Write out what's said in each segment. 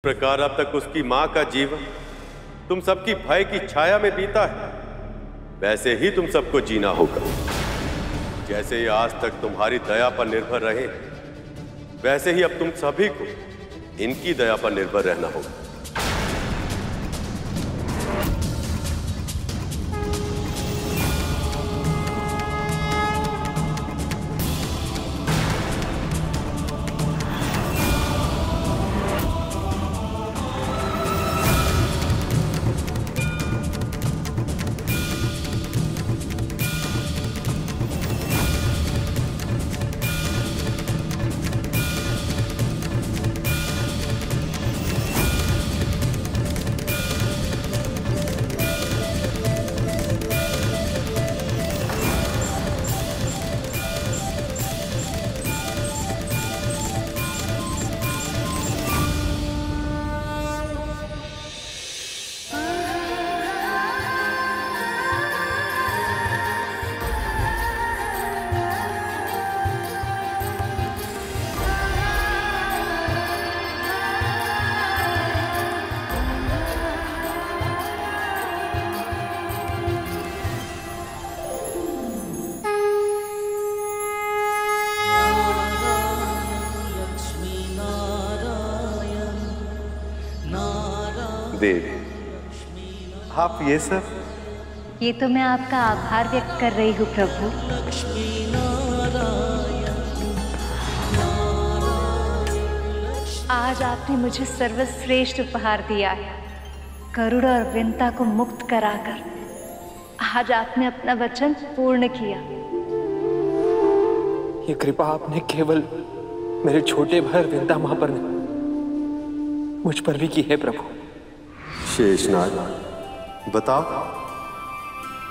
प्रकार अब तक उसकी मां का जीवन तुम सबकी भय की छाया में बीता है, वैसे ही तुम सबको जीना होगा। जैसे ये आज तक तुम्हारी दया पर निर्भर रहे, वैसे ही अब तुम सभी को इनकी दया पर निर्भर रहना होगा। देवी, आप ये सब? ये तो मैं आपका आभार व्यक्त कर रही हूँ प्रभु। आज आपने मुझे सर्वश्रेष्ठ उपहार दिया है, गरुड़ और विंता को मुक्त कराकर। आज आपने अपना वचन पूर्ण किया। ये कृपा आपने केवल मेरे छोटे भाई विंता मां पर नहीं, मुझ पर भी की है प्रभु। शेषनाग, बताओ,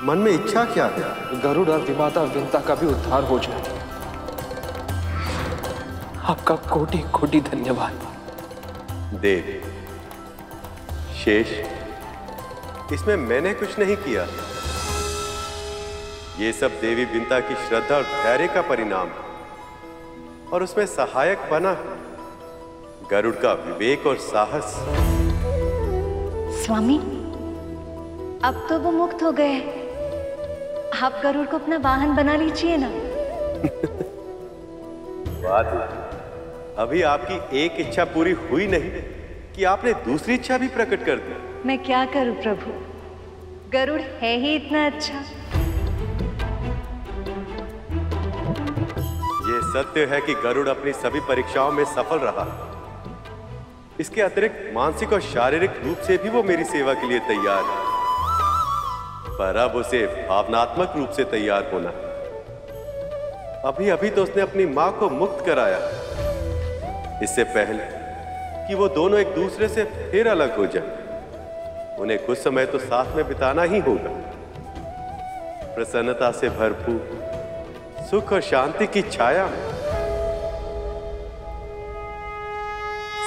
मन में इच्छा क्या है? गरुड़ और विमाता विंता का भी उद्धार हो जाए। आपका कोटि कोटि धन्यवाद। देव, शेष, इसमें मैंने कुछ नहीं किया। ये सब देवी विंता की श्रद्धा और धैर्य का परिणाम है, और उसमें सहायक बना गरुड़ का विवेक और साहस। स्वामी, अब तो वो मुक्त हो गए। आप गरुड़ को अपना वाहन बना लीजिए ना। बात अभी आपकी एक इच्छा पूरी हुई नहीं कि आपने दूसरी इच्छा भी प्रकट कर दी। मैं क्या करूं प्रभु, गरुड़ है ही इतना अच्छा। ये सत्य है कि गरुड़ अपनी सभी परीक्षाओं में सफल रहा। इसके अतिरिक्त मानसिक और शारीरिक रूप से भी वो मेरी सेवा के लिए तैयार है, पर अब उसे भावनात्मक रूप से तैयार होना। अभी अभी तो उसने अपनी मां को मुक्त कराया, इससे पहले कि वो दोनों एक दूसरे से फिर अलग हो जाए, उन्हें कुछ समय तो साथ में बिताना ही होगा। प्रसन्नता से भरपूर सुख और शांति की छाया में।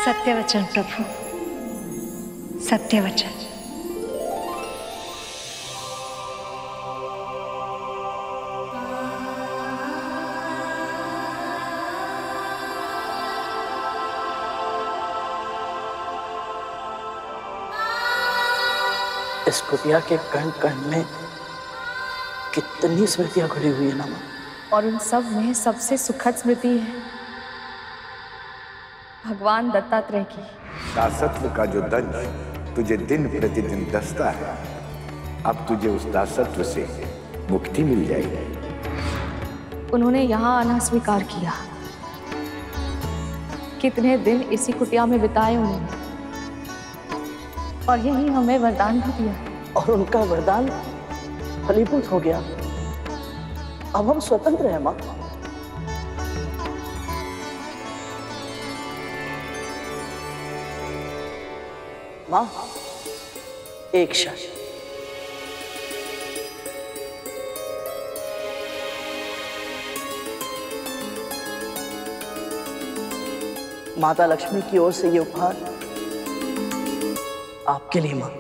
सत्य वचन प्रभु, सत्य वचन। इस कुटिया के कण कण में कितनी स्मृतियां घुली हुई है ना मां, और उन सब में सबसे सुखद स्मृति है भगवान दत्तात्रेय की। दासत्व का जो दंश तुझे दिन प्रतिदिन दसता है, अब तुझे उस दासत्व से मुक्ति मिल जाएगी। उन्होंने यहाँ आना स्वीकार किया। कितने दिन इसी कुटिया में बिताए उन्होंने, और यही हमें वरदान भी दिया। और उनका वरदान फलीभूत हो गया। अब हम स्वतंत्र हैं मां। मां, एक क्षण। माता लक्ष्मी की ओर से ये उपहार आपके लिए मां।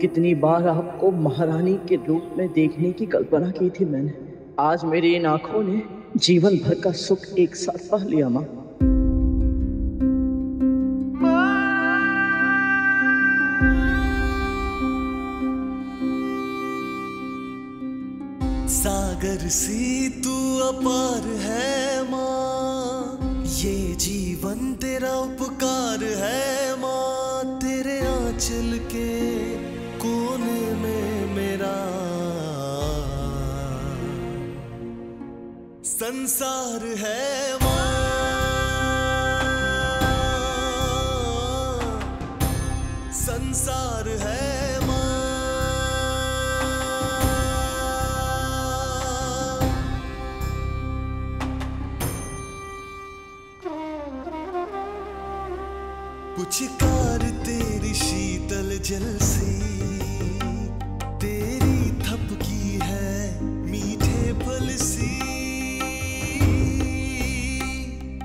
कितनी बार आपको महारानी के रूप में देखने की कल्पना की थी मैंने। आज मेरी इन आंखों ने जीवन भर का सुख एक साथ पा लिया माँ। सागर सी तू अपार है माँ, ये जीवन तेरा उपकार है माँ। तेरे आंचल के कोने में मेरा संसार है माँ, संसार है माँ। पुचकार तेरी शीतल जल से, तेरी थपकी है मीठे फल सी।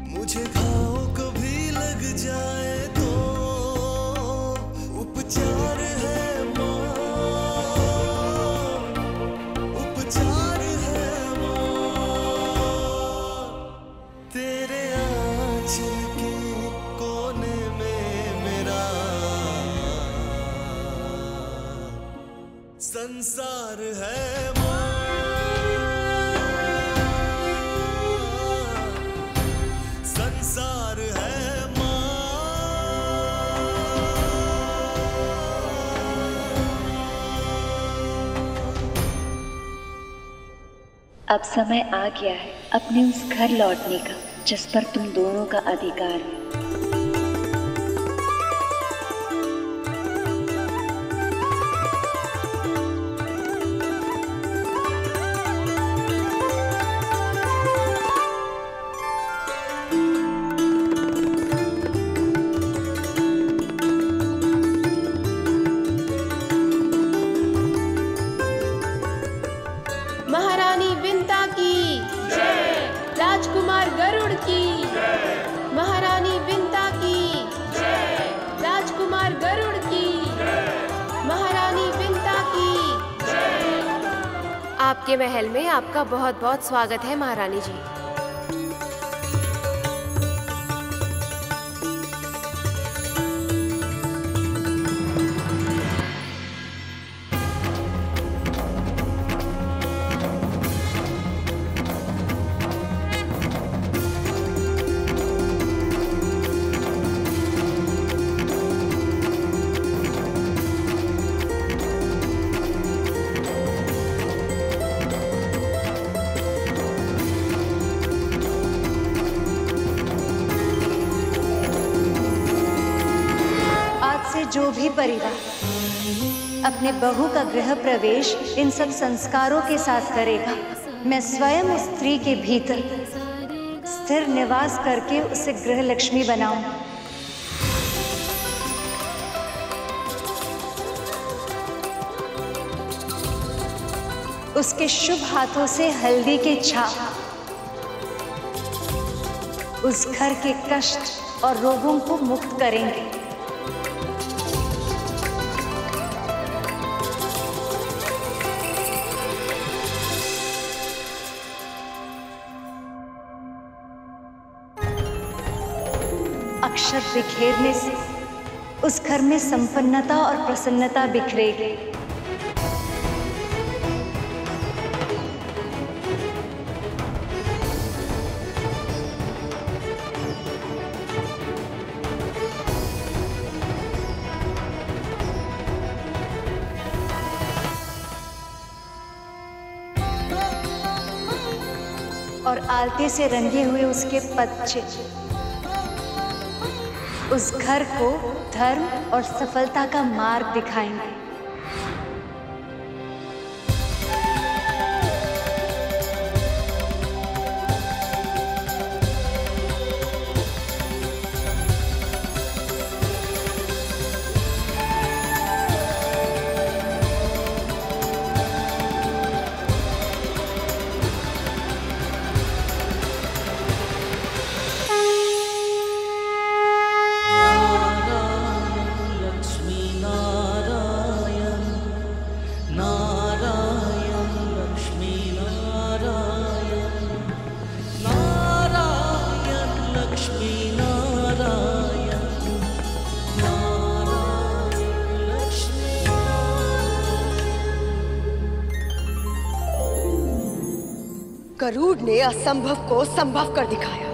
मुझे घाव कभी लग जाए तो उपचार है माँ, उपचार है माँ। तेरे आंचल के कोने में मेरा संसार है माँ, संसार है माँ। अब समय आ गया है अपने उस घर लौटने का जिस पर तुम दोनों का अधिकार है। महारानी विंता की जय, राजकुमार गरुड़ की जय, महारानी विंता की जय, राजकुमार गरुड़ की जय, महारानी विंता की जय। आपके महल में आपका बहुत बहुत स्वागत है महारानी जी। जो भी परिवार अपने बहू का गृह प्रवेश इन सब संस्कारों के साथ करेगा, मैं स्वयं उस स्त्री के भीतर स्थिर निवास करके उसे गृह लक्ष्मी बनाऊंगा। उसके शुभ हाथों से हल्दी के छाप उस घर के कष्ट और रोगों को मुक्त करेंगे। अक्षत बिखेरने से उस घर में संपन्नता और प्रसन्नता बिखरेगी। और आलते से रंगे हुए उसके पदचिन्ह उस घर को धर्म और सफलता का मार्ग दिखाएंगे। लक्ष्मी नारायण गरुड़ ने असंभव को संभव कर दिखाया।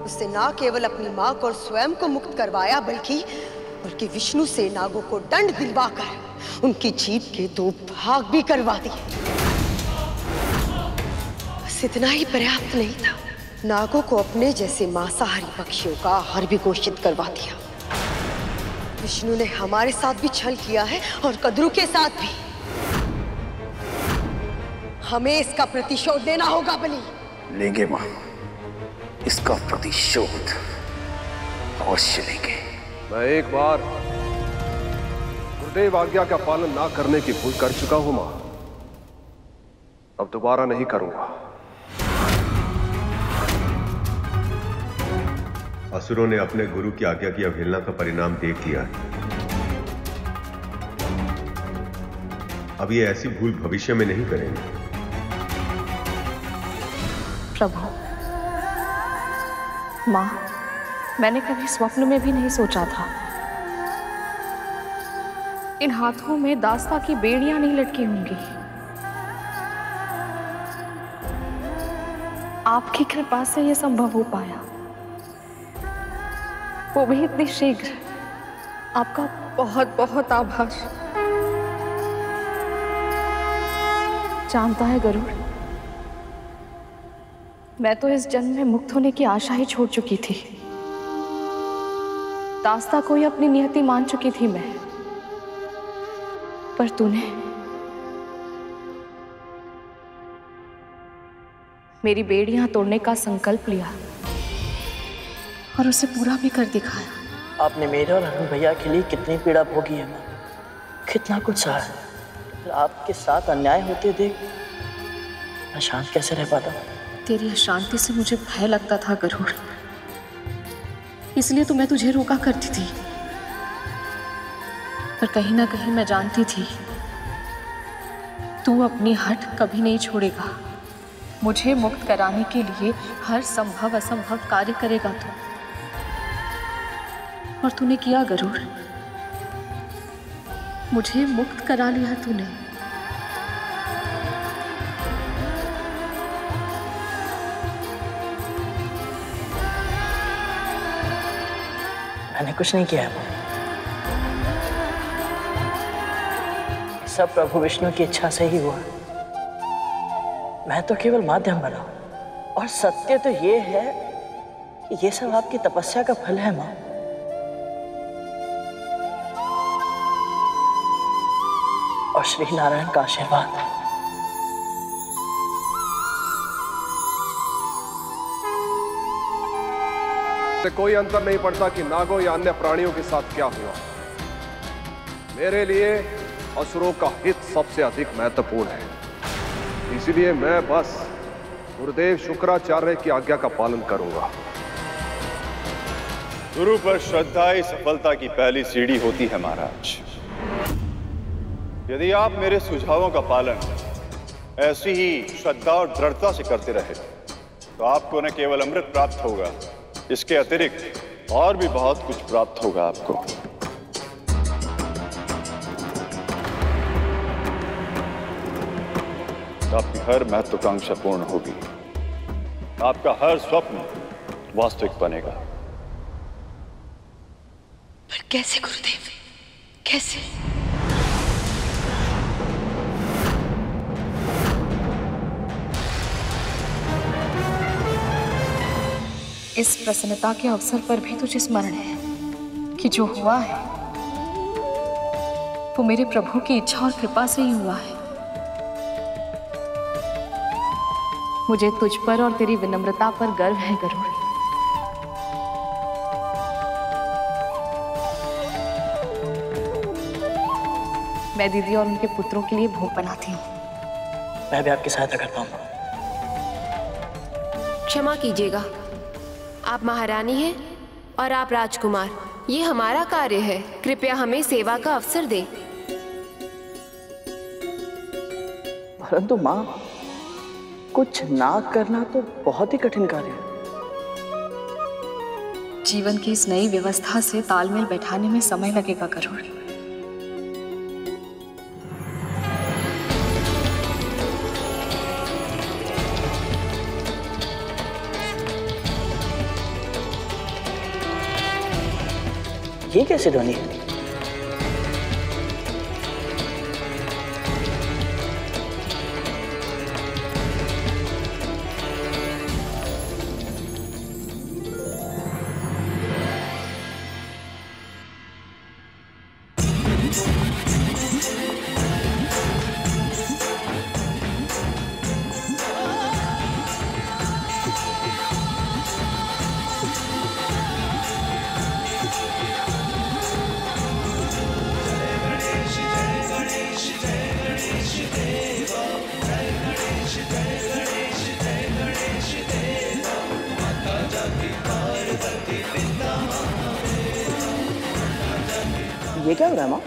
उससे न केवल अपनी मां को और स्वयं को मुक्त करवाया, बल्कि विष्णु से नागों को दंड दिलवाकर उनकी जीत के 2 भाग भी करवा दिए। बस इतना ही पर्याप्त नहीं था, नागों को अपने जैसे मांसाहारी पक्षियों का आहार भी घोषित करवा दिया। विष्णु ने हमारे साथ भी छल किया है और कद्रू के साथ भी। हमें इसका प्रतिशोध लेना होगा बलि। लेंगे मां, इसका प्रतिशोध अवश्य लेंगे। मैं एक बार गुरुदेव आज्ञा का पालन ना करने की भूल कर चुका हूं मां, अब दोबारा नहीं करूंगा। असुरों ने अपने गुरु की आज्ञा की अवहेलना का परिणाम देख लिया है। अब ये ऐसी भूल भविष्य में नहीं करेंगे। प्रभु, मां, मैंने कभी स्वप्न में भी नहीं सोचा था इन हाथों में दास्ता की बेड़ियां नहीं लटकी होंगी। आपकी कृपा से यह संभव हो पाया, वो भी इतनी शीघ्र। आपका बहुत बहुत आभार। जानता है गरुड़, मैं तो इस जन्म में मुक्त होने की आशा ही छोड़ चुकी थी। दास्ता को ही अपनी नियति मान चुकी थी मैं, पर तूने मेरी बेड़ियां तोड़ने का संकल्प लिया और उसे पूरा भी कर दिखाया। आपने मेरे और अरुण भैया के लिए कितनी पीड़ा भोगी है मां, कितना कुछ सहा है। आपके साथ अन्याय होते देख मैं शांत कैसे रह पाता। तेरी अशांति से मुझे भय लगता था गरुड़, इसलिए तो मैं तुझे रोका करती थी। पर कहीं ना कहीं मैं जानती थी तू अपनी हट कभी नहीं छोड़ेगा। मुझे मुक्त कराने के लिए हर संभव असंभव कार्य करेगा तू, और तूने किया गरुड़। मुझे मुक्त करा लिया तूने। मैंने कुछ नहीं किया है, सब प्रभु विष्णु की इच्छा से ही हुआ। मैं तो केवल माध्यम बना, और सत्य तो ये है कि ये सब आपकी तपस्या का फल है मां। और श्री नारायण का आशीर्वाद। कोई अंतर नहीं पड़ता कि नागों या अन्य प्राणियों के साथ क्या हुआ। मेरे लिए असुरों का हित सबसे अधिक महत्वपूर्ण है, इसलिए मैं बस गुरुदेव शुक्राचार्य की आज्ञा का पालन करूंगा। गुरु पर श्रद्धा ही सफलता की पहली सीढ़ी होती है महाराज। यदि आप मेरे सुझावों का पालन ऐसी ही श्रद्धा और दृढ़ता से करते रहे तो आपको न केवल अमृत प्राप्त होगा, इसके अतिरिक्त और भी बहुत कुछ प्राप्त होगा आपको। आपकी हर महत्वाकांक्षा पूर्ण होगी, आपका हर स्वप्न वास्तविक बनेगा। पर कैसे गुरुदेव, कैसे? इस प्रसन्नता के अवसर पर भी तुझे स्मरण है कि जो हुआ है वो मेरे प्रभु की इच्छा और कृपा से ही हुआ है। मुझे तुझ पर और तेरी विनम्रता पर गर्व है गरुड़। मैं दीदी और उनके पुत्रों के लिए भोग बनाती हूँ। मैं भी आपकी सहायता करता हूँ। क्षमा कीजिएगा, आप महारानी हैं और आप राजकुमार। ये हमारा कार्य है, कृपया हमें सेवा का अवसर दें। परंतु मां, कुछ ना करना तो बहुत ही कठिन कार्य है। जीवन की इस नई व्यवस्था से तालमेल बैठाने में समय लगेगा गरुड़। ये कैसी ध्वनि है? ये क्या हो रहा है माँ?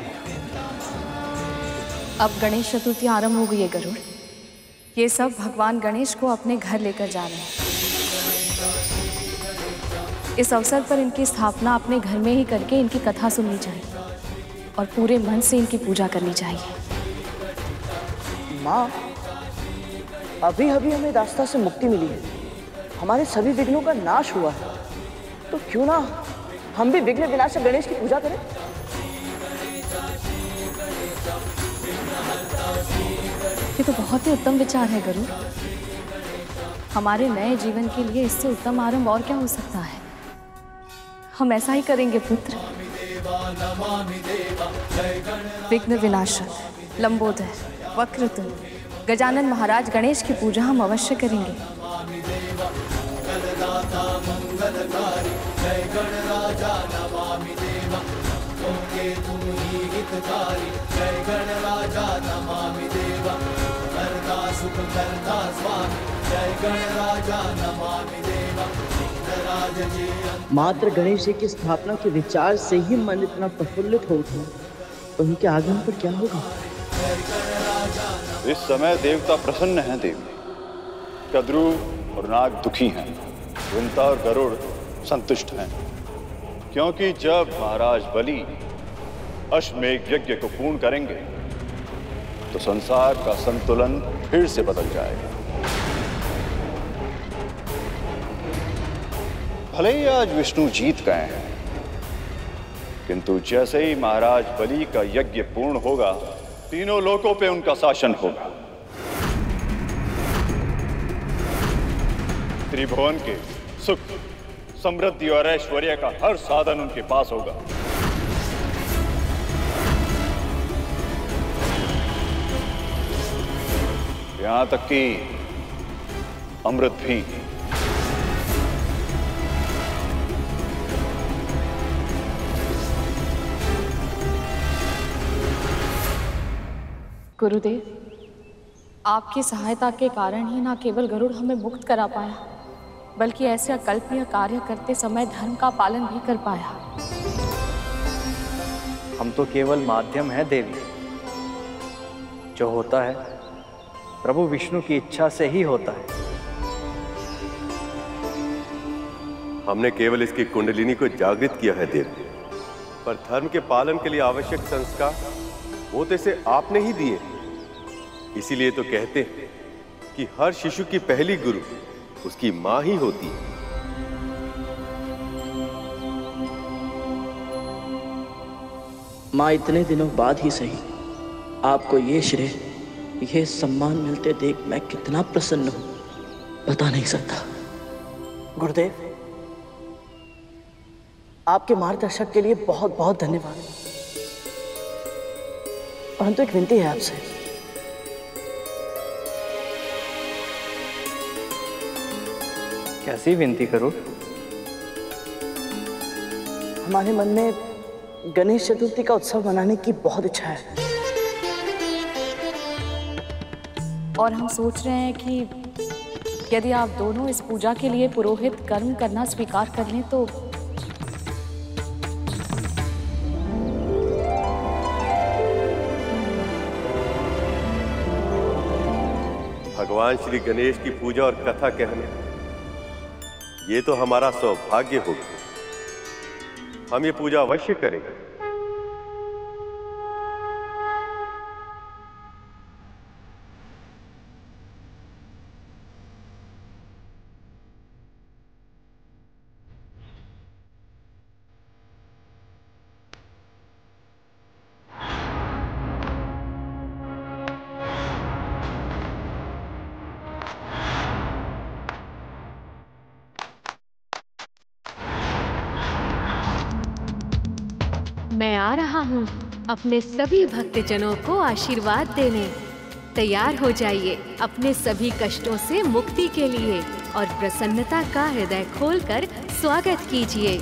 अब गणेश चतुर्थी आरंभ हो गई है गरुड़। ये सब भगवान गणेश को अपने घर लेकर जा रहे हैं। इस अवसर पर इनकी स्थापना अपने घर में ही करके इनकी कथा सुननी चाहिए और पूरे मन से इनकी पूजा करनी चाहिए। माँ, अभी अभी हमें दास्ता से मुक्ति मिली है, हमारे सभी विघ्नों का नाश हुआ है, तो क्यों ना हम भी विघ्न विनाशक गणेश की पूजा करें? ये तो बहुत ही उत्तम विचार है गरुड़। हमारे नए जीवन के लिए इससे उत्तम आरंभ और क्या हो सकता है। हम ऐसा ही करेंगे पुत्र। विघ्न विनाशक, लंबोदर, वक्रतुंड, गजानन महाराज गणेश की पूजा हम अवश्य करेंगे। मात्र गणेश जी की स्थापना के विचार से ही मन इतना प्रफुल्लित हो उठा, उनके आगमन पर क्या होगा? इस समय देवता प्रसन्न हैं देवी। कद्रू और नाग दुखी हैं, विंता और गरुड़ संतुष्ट हैं, क्योंकि जब महाराज बलि अश्वमेघ यज्ञ को पूर्ण करेंगे तो संसार का संतुलन फिर से बदल जाएगा। भले ही आज विष्णु जीत गए हैं, किंतु जैसे ही महाराज बलि का यज्ञ पूर्ण होगा, तीनों लोकों पे उनका शासन होगा। त्रिभुवन के सुख, समृद्धि और ऐश्वर्य का हर साधन उनके पास होगा। यहां तक कि अमृत भी। गुरुदेव, आपकी सहायता के कारण ही न केवल गरुड़ हमें मुक्त करा पाया, बल्कि ऐसे अकल्पनीय कार्य करते समय धर्म का पालन भी कर पाया। हम तो केवल माध्यम हैं देवी। जो होता है प्रभु विष्णु की इच्छा से ही होता है। हमने केवल इसकी कुंडलिनी को जागृत किया है देव, पर धर्म के पालन के लिए आवश्यक संस्कार वो तो इसे आपने ही दिए। इसीलिए तो कहते हैं कि हर शिशु की पहली गुरु उसकी मां ही होती है। माँ, इतने दिनों बाद ही सही आपको ये श्रेय, ये सम्मान मिलते देख मैं कितना प्रसन्न हूं, बता नहीं सकता। गुरुदेव, आपके मार्गदर्शक के लिए बहुत बहुत धन्यवाद। परंतु एक विनती है आपसे। कैसी विनती करूं? हमारे मन में गणेश चतुर्थी का उत्सव मनाने की बहुत इच्छा है, और हम सोच रहे हैं कि यदि आप दोनों इस पूजा के लिए पुरोहित कर्म करना स्वीकार कर लें तो भगवान श्री गणेश की पूजा और कथा कहना, ये तो हमारा सौभाग्य होगा। हम ये पूजा अवश्य करेंगे। मैं आ रहा हूँ अपने सभी भक्तजनों को आशीर्वाद देने। तैयार हो जाइए अपने सभी कष्टों से मुक्ति के लिए और प्रसन्नता का हृदय खोलकर स्वागत कीजिए।